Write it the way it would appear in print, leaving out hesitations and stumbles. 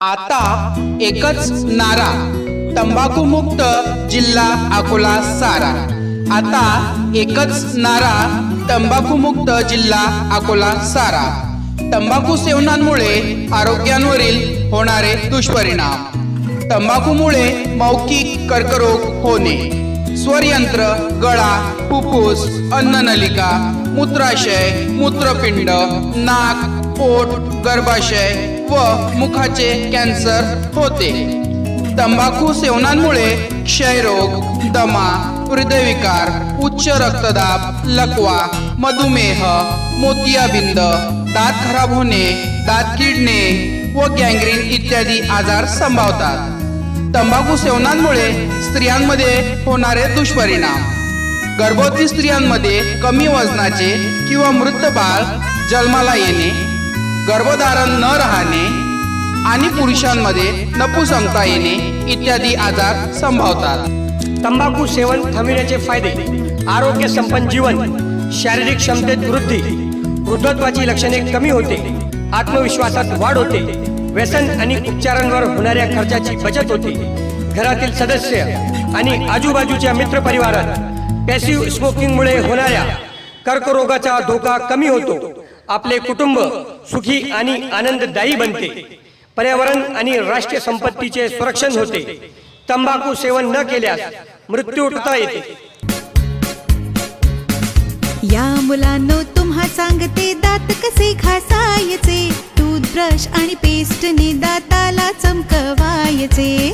आता एकच नारा, तंबाखू मुक्त जिल्हा अकोला सारा। आता एकच नारा, तंबाखू मुक्त जिल्हा अकोला सारा। तंबाखू सेवनामुळे आरोग्यांवरील होणारे दुष्परिणाम। तंबाखूमुळे मौखिक कर्करोग होणे, स्वरयंत्र, गळा, फुफ्फुस, अन्ननलिका, मूत्राशय, मूत्रपिंड, नाक, पोट, गर्भाशय व मुखाचे कॅन्सर होते। तंबाखू सेवनामुळे क्षयरोग, दमा, हृदयविकार, उच्च रक्तदाब, लकवा, मधुमेह, मोतियाबिंद, दात खराब होणे, दात किडणे व गँग्रीन इत्यादी आजार संभवतात। तंबाखू सेवनामुळे स्त्रियांमध्ये होणारे दुष्परिणाम। गर्भवती स्त्रियांमध्ये कमी वजनाचे किंवा मृत बाळ जन्माला येणे, गर्भधारण न राहणे आणि पुरुषांमध्ये नपुसंकता येणे इत्यादी आजार संभवतात। तंबाखू सेवन थांबविण्याचे फायदे: आरोग्य संपन्न जीवन, शारीरिक क्षमतेत वृद्धी, वृद्धत्वाची लक्षणे कमी होते, आत्मविश्वासात वाढ होते, व्यसन आणि उपचारांवर होणाऱ्या खर्चाची बचत होते, घरातील सदस्य आणि आजूबाजूच्या मित्रपरिवारात पॅसिव्ह स्मोकिंगमुळे होणाऱ्या कर्करोगाचा धोका कमी होतो, आपले कुटुंब सुखी आणि आनंददायी बनते, पर्यावरण आणि राष्ट्रीय संपत्तीचे संरक्षण होते। तंबाखू सेवन न केल्यास मृत्यू टाळता येते। या मुलांनो तुम्हा सांगते, दात कसे घासायचे, टूथब्रश आणि पेस्टने दाताला चमकवायचे।